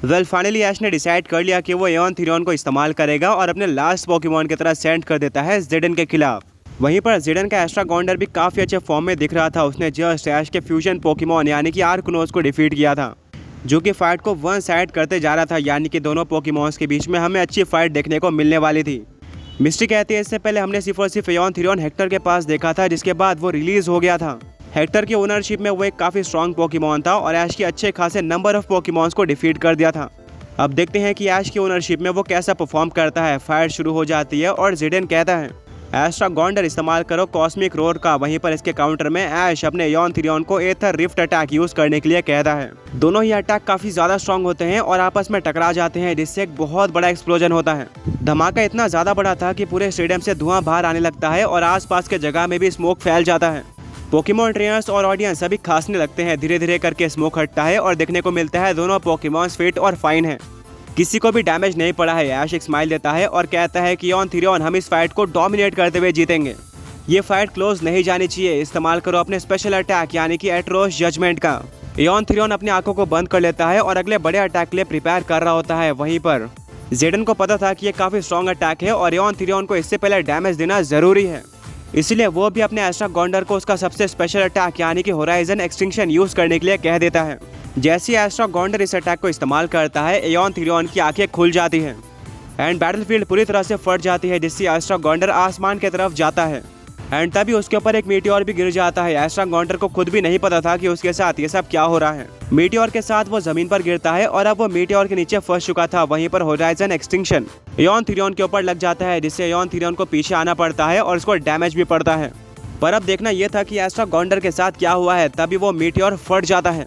Well finally ऐश ने decide कर लिया कि वो एओन थीरियन को इस्तेमाल करेगा और अपने लास्ट पोकेमॉन की तरह सेंड कर देता है ज़ेडन के खिलाफ। वहीं पर ज़ेडन का एस्ट्रागोंडर भी काफ़ी अच्छे फॉर्म में दिख रहा था। उसने जस्ट ऐश के फ्यूजन पोकेमॉन यानी कि आर्कनोस को डिफीट किया था, जो कि फाइट को वन साइड करते जा रहा था, यानी कि दोनों पोकेमॉन्स के बीच में हमें अच्छी फाइट देखने को मिलने वाली थी। मिस्टी कहती है इससे पहले हमने सिर्फ और सिर्फ एओन थीरियन हेक्टर के पास देखा था, जिसके बाद वो रिलीज हो गया था। हेक्टर की ओनरशिप में वो एक काफ़ी स्ट्रॉन्ग पोकेमॉन था और ऐश के अच्छे खासे नंबर ऑफ पोकेमॉन्स को डिफीट कर दिया था। अब देखते हैं कि ऐश की ओनरशिप में वो कैसा परफॉर्म करता है। फाइट शुरू हो जाती है और ज़ेडन कहता है एस्ट्रागोंडर इस्तेमाल करो कॉस्मिक रोर का। वहीं पर इसके काउंटर में ऐश अपने एओन थीरियन को एथर रिफ्ट अटैक यूज करने के लिए कहता है। दोनों ही अटैक काफी ज्यादा स्ट्रॉन्ग होते हैं और आपस में टकरा जाते हैं, जिससे एक बहुत बड़ा एक्सप्लोजन होता है। धमाका इतना ज्यादा बड़ा था कि पूरे स्टेडियम से धुआं बाहर आने लगता है और आसपास के जगह में भी स्मोक फैल जाता है। पोकेमॉन ट्रेनर्स और ऑडियंस सभी खांसने लगते हैं। धीरे धीरे करके स्मोक हटता है और देखने को मिलता है दोनों पोकेमॉन्स फिट और फाइन है। किसी को भी डैमेज नहीं पड़ा है। ऐश एक स्माइल देता है और कहता है कि एओन थीरियन हम इस फाइट को डोमिनेट करते हुए जीतेंगे। ये फाइट क्लोज नहीं जानी चाहिए। इस्तेमाल करो अपने स्पेशल अटैक यानी कि एट्रोस जजमेंट का। एओन थीरियन अपनी आंखों को बंद कर लेता है और अगले बड़े अटैक के लिए प्रिपेयर कर रहा होता है। वहीं पर ज़ेडन को पता था कि ये काफी स्ट्रॉन्ग अटैक है और एओन थीरियन को इससे पहले डैमेज देना जरूरी है, इसलिए वो भी अपने एस्ट्रागोंडर को उसका सबसे स्पेशल अटैक यानी कि होराइजन एक्सटिंक्शन यूज करने के लिए कह देता है। जैसे ही एस्ट्रागोंडर इस अटैक को इस्तेमाल करता है, एओन थीरियन की आंखें खुल जाती हैं एंड बैटलफील्ड पूरी तरह से फट जाती है, जिससे एस्ट्रागोंडर आसमान की तरफ जाता है एंड तभी उसके ऊपर एक मीटियोर भी गिर जाता है। एस्ट्रागोंडर को खुद भी नहीं पता था कि उसके साथ ये सब क्या हो रहा है। मीटियोर के साथ वो जमीन पर गिरता है और अब वो मीटियोर के नीचे फंस चुका था। वहीं पर होराइजन एक्सटिंक्शन एओन थीरियन के ऊपर लग जाता है, जिससे एओन थीरियन को पीछे आना पड़ता है और उसको डैमेज भी पड़ता है। पर अब देखना यह था कि एस्ट्रागोंडर के साथ क्या हुआ है। तभी वो मीटियोर फट जाता है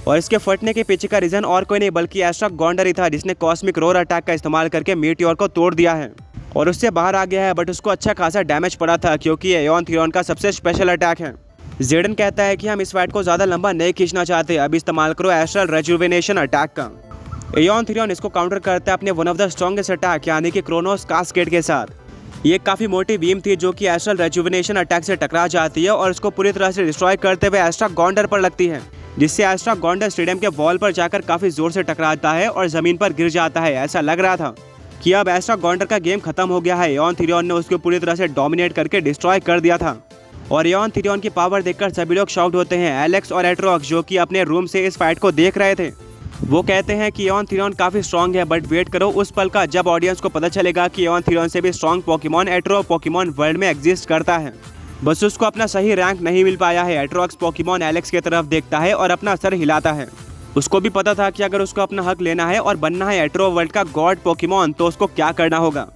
और इसके फटने के पीछे का रीजन और कोई नहीं बल्कि एस्ट्रागोंडर ही था, जिसने कॉस्मिक रोर अटैक का इस्तेमाल करके मीटियोर को तोड़ दिया है और उससे बाहर आ गया है। बट उसको अच्छा खासा डैमेज पड़ा था क्योंकि ये एओन थीरियन का सबसे स्पेशल अटैक है। ज़ेडन कहता है कि हम इस फाइट को ज्यादा लंबा नहीं खींचना चाहते, अब इस्तेमाल करो एस्ट्रल रेजुवेनेशन अटैक का। एओन थीरियन इसको काउंटर करता है अपने one of the strongest attack यानी कि क्रोनोस कास्केड के साथ। ये काफी मोटी बीम थी जो कि एस्ट्रल रेजुवेनेशन अटैक से टकरा जाती है और उसको पूरी तरह से डिस्ट्रॉय करते हुए एस्ट्रागोंडर पर लगती है, जिससे एस्ट्रागोंडर स्टेडियम के वॉल पर जाकर काफी जोर से टकराता है और जमीन पर गिर जाता है। ऐसा लग रहा था कि अब एस्ट्रागोंडर का गेम खत्म हो गया है। एओन थीरियन ने उसको पूरी तरह से डोमिनेट करके डिस्ट्रॉय कर दिया था और एओन थीरियन की पावर देखकर सभी लोग शॉक्ड होते हैं। एलेक्स और एट्रोक्स जो कि अपने रूम से इस फाइट को देख रहे थे, वो कहते हैं कि एओन थीरियन काफी स्ट्रॉन्ग है, बट वेट करो उस पल का जब ऑडियंस को पता चलेगा कि एओन थीरियन से भी स्ट्रॉन्ग पोकेमॉन एट्रो पोकेमॉन वर्ल्ड में एग्जिस्ट करता है। बस उसको अपना सही रैंक नहीं मिल पाया है। एट्रोक्स पोकेमॉन एलेक्स की तरफ देखता है और अपना सर हिलाता है। उसको भी पता था कि अगर उसको अपना हक लेना है और बनना है एट्रो वर्ल्ड का गॉड पोकेमॉन तो उसको क्या करना होगा।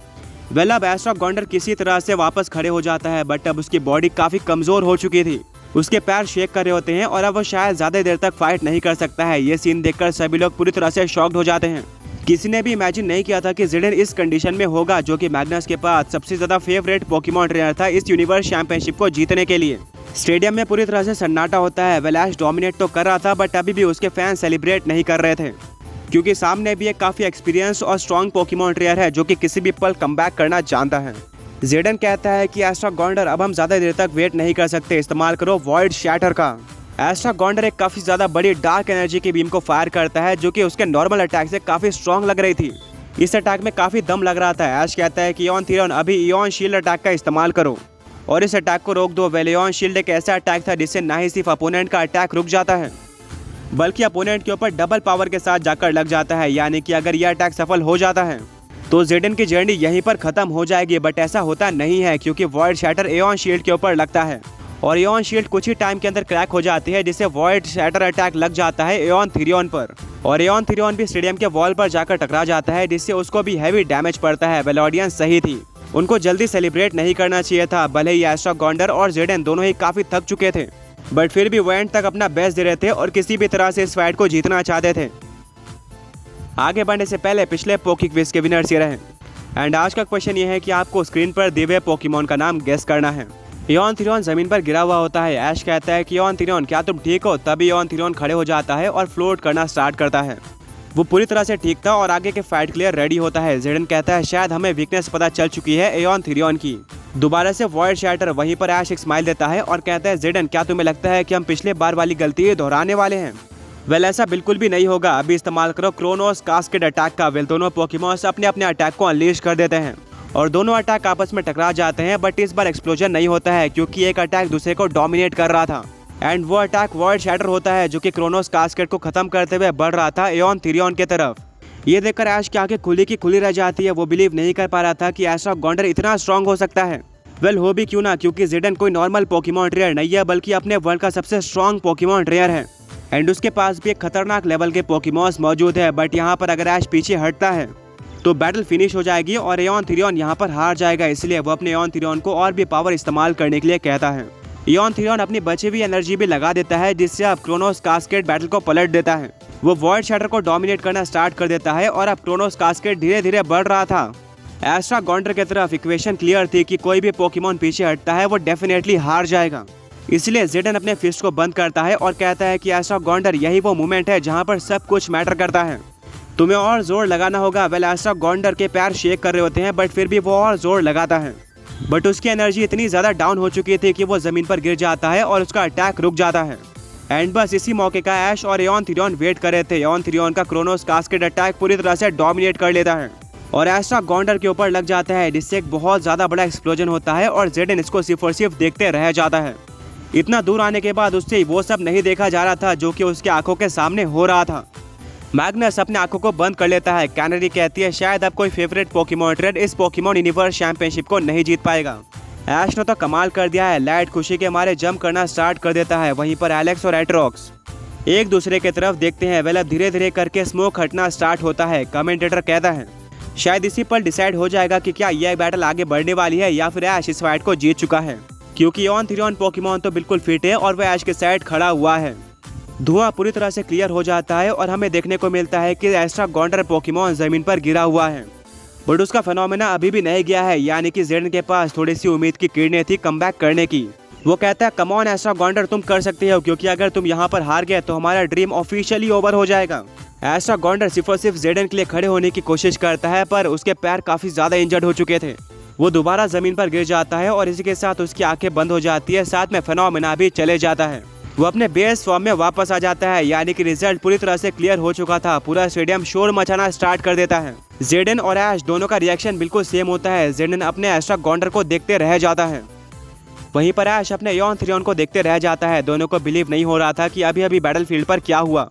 वेल अब एस्ट्रागोंडर किसी तरह से वापस खड़े हो जाता है, बट अब उसकी बॉडी काफी कमजोर हो चुकी थी। उसके पैर शेक कर रहे होते हैं और अब वो शायद ज्यादा देर तक फाइट नहीं कर सकता है। ये सीन देखकर सभी लोग पूरी तरह से शॉक्ड हो जाते हैं। किसी ने भी इमेजिन नहीं किया था कि ज़ेडन इस कंडीशन में होगा, जो कि मैग्नस के पास सबसे ज्यादा फेवरेट पोकेमॉन ट्रेनर था इस यूनिवर्स चैंपियनशिप को जीतने के लिए। स्टेडियम में पूरी तरह से सन्नाटा होता है। वेलैश डोमिनेट तो कर रहा था, बट अभी भी उसके फैन सेलिब्रेट नहीं कर रहे थे क्योंकि सामने भी एक काफी एक्सपीरियंस और स्ट्रॉन्ग पोकेमॉन ट्रेनर है जो कि किसी भी पल कमबैक करना जानता है। ज़ेडन कहता है कि एस्ट्रागोंडर अब हम ज्यादा देर तक वेट नहीं कर सकते, इस्तेमाल करो वॉइड शैटर का। एस्ट्रागोंडर एक काफी ज्यादा बड़ी डार्क एनर्जी की बीम को फायर करता है जो कि उसके नॉर्मल अटैक से काफी स्ट्रॉन्ग लग रही थी। इस अटैक में काफी दम लग रहा था। ऐश कहता है कि एओन थीरियन अभी एओन शील्ड अटैक का इस्तेमाल करो और इस अटैक को रोक दो। वेल एओन शील्ड एक ऐसा अटैक था जिससे ना ही सिर्फ अपोनेंट का अटैक रुक जाता है बल्कि अपोनेंट के ऊपर डबल पावर के साथ जाकर लग जाता है, यानी कि अगर यह अटैक सफल हो जाता है तो ज़ेडन की जर्नी यहीं पर खत्म हो जाएगी। बट ऐसा होता नहीं है क्योंकि वॉइड शैटर एओन शील्ड के ऊपर लगता है और एओन शील्ड कुछ ही टाइम के अंदर क्रैक हो जाती है, जिससे वॉइड शैटर अटैक लग जाता है एओन थीरियन पर और एओन थीरियन भी स्टेडियम के वॉल पर जाकर टकरा जाता है, जिससे उसको भी हैवी डैमेज पड़ता है। वेल ऑडियंस सही थी, उनको जल्दी सेलिब्रेट नहीं करना चाहिए था। भले ही एस्ट्रागोंडर और ज़ेडन दोनों ही काफी थक चुके थे, बट फिर भी वो एंड तक अपना बेस्ट दे रहे थे और किसी भी तरह से इस फाइट को जीतना चाहते थे। आगे बढ़ने से पहले पिछले पोकी क्विज के विनर्स ये रहे एंड आज का क्वेश्चन ये है कि आपको स्क्रीन पर दिए हुए पोकेमॉन का नाम गेस करना है। एओन थीरियन जमीन पर गिरा हुआ होता है। ऐश कहता है कि एओन थीरियन क्या तुम ठीक हो? तभी एओन थीरियन खड़े हो जाता है और फ्लोट करना स्टार्ट करता है। वो पूरी तरह से ठीक था और आगे के फाइट के लिए रेडी होता है। ज़ेडन कहता है शायद हमें वीकनेस पता चल चुकी है एओन थीरियन की। दोबारा से वॉइड शैटर। वहीं पर ऐश एक स्माइल देता है और कहता है ज़ेडन क्या तुम्हें लगता है कि हम पिछले बार वाली गलती दोहराने वाले हैं? वेल ऐसा बिल्कुल भी नहीं होगा। अभी इस्तेमाल करो क्रोनोस कास्केड अटैक का। वेल दोनों पोकेमॉन्स अपने अपने अटैक को अनलीश कर देते हैं और दोनों अटैक आपस में टकरा जाते हैं, बट इस बार एक्सप्लोजन नहीं होता है क्योंकि एक अटैक दूसरे को डोमिनेट कर रहा था एंड वो अटैक वर्ल्ड शैटर होता है जो कि क्रोनोस कास्केड को खत्म करते हुए बढ़ रहा था एओन थीरियन की तरफ। ये देखकर ऐश की आंखें खुली की खुली रह जाती है। वो बिलीव नहीं कर पा रहा था कि एस्ट्रा गॉन्डर इतना स्ट्रांग हो सकता है। वेल हो भी क्यों ना, क्योंकि ज़ेडन कोई नॉर्मल पोकेमॉन ट्रेयर नहीं है बल्कि अपने वर्ल्ड का सबसे स्ट्रांग पोकेमॉन ट्रेयर है एंड उसके पास भी एक खतरनाक लेवल के पोकेमॉन्स मौजूद है। बट यहाँ पर अगर ऐश पीछे हटता है तो बैटल फिनिश हो जाएगी और एओन थीरियन यहाँ पर हार जाएगा। इसलिए वो अपने एओन थीरियन को और भी पावर इस्तेमाल करने के लिए कहता है। एओन थीरियन अपनी बची हुई एनर्जी भी लगा देता है जिससे अब क्रोनोस कास्केड बैटल को पलट देता है। वो वॉइड शैटर को डोमिनेट करना स्टार्ट कर देता है और अब क्रोनोस कास्केड धीरे धीरे बढ़ रहा था। एस्ट्रा गॉन्डर की तरफ इक्वेशन क्लियर थी कि कोई भी पोकेमॉन पीछे हटता है वो डेफिनेटली हार जाएगा। इसलिए ज़ेडन अपने फिस्ट को बंद करता है और कहता है कि एस्ट्रा गॉन्डर यही वो मोमेंट है जहाँ पर सब कुछ मैटर करता है, तुम्हें और जोर लगाना होगा। वेल एस्ट्रा गॉन्डर के पैर शेक कर रहे होते हैं बट फिर भी वो और जोर लगाता है, बट उसकी एनर्जी इतनी ज़्यादा डाउन हो चुकी थी कि वो ज़मीन पर गिर जाता है और उसका अटैक रुक जाता है। एंड बस इसी मौके का ऐश और एओन थीरियन वेट कर रहे थे। एओन थीरियन का क्रोनोस कास्केड अटैक पूरी तरह से डोमिनेट कर लेता है और एस्ट्रा गॉन्डर के ऊपर लग जाता है जिससे एक बहुत ज़्यादा बड़ा एक्सप्लोजन होता है और ज़ेडन इसको सिर्फ और सिर्फ देखते रह जाता है। इतना दूर आने के बाद उससे वो सब नहीं देखा जा रहा था जो कि उसके आंखों के सामने हो रहा था। मैग्नस अपने आंखों को बंद कर लेता है। कैनरी कहती है शायद अब कोई फेवरेट पोकेमॉन ट्रेयर इस पोकेमॉन यूनिवर्स चैंपियनशिप को नहीं जीत पाएगा। ऐश ने तो कमाल कर दिया है। लाइट खुशी के मारे जंप करना स्टार्ट कर देता है। वहीं पर एलेक्स और एट्रॉक्स एक दूसरे की तरफ देखते हैं। वेल अब धीरे धीरे करके स्मोक हटना स्टार्ट होता है। कमेंटेटर कहता है शायद इसी पर डिसाइड हो जाएगा कि क्या यह बैटल आगे बढ़ने वाली है या फिर ऐश इस फाइट को जीत चुका है, क्योंकि एओन थीरियन पोकेमॉन तो बिल्कुल फिट है और वह ऐश के साइड खड़ा हुआ है। धुआं पूरी तरह से क्लियर हो जाता है और हमें देखने को मिलता है कि एस्ट्रा गॉन्डर पोकेमॉन जमीन पर गिरा हुआ है, बट उसका फेनोमेना अभी भी नहीं गया है, यानी कि ज़ेडन के पास थोड़ी सी उम्मीद की किरणें थी कमबैक करने की। वो कहता है कम ऑन एस्ट्रा गॉन्डर, तुम कर सकते हो, क्योंकि अगर तुम यहाँ पर हार गए तो हमारा ड्रीम ऑफिशियली ओवर हो जाएगा। एस्ट्रा गॉन्डर सिर्फ और सिर्फ ज़ेडन के लिए खड़े होने की कोशिश करता है पर उसके पैर काफी ज्यादा इंजर्ड हो चुके थे। वो दोबारा जमीन पर गिर जाता है और इसी के साथ उसकी आंखें बंद हो जाती है, साथ में फेनोमेना भी चले जाता है। वो अपने बेस फॉर्म में वापस आ जाता है, यानी कि रिजल्ट पूरी तरह से क्लियर हो चुका था। पूरा स्टेडियम शोर मचाना स्टार्ट कर देता है। ज़ेडन और ऐश दोनों का रिएक्शन बिल्कुल सेम होता है। ज़ेडन अपने एस्ट्रा गॉन्डर को देखते रह जाता है, वहीं पर ऐश अपने एओन थीरियन को देखते रह जाता है। दोनों को बिलीव नहीं हो रहा था कि अभी अभी बैटलफील्ड पर क्या हुआ।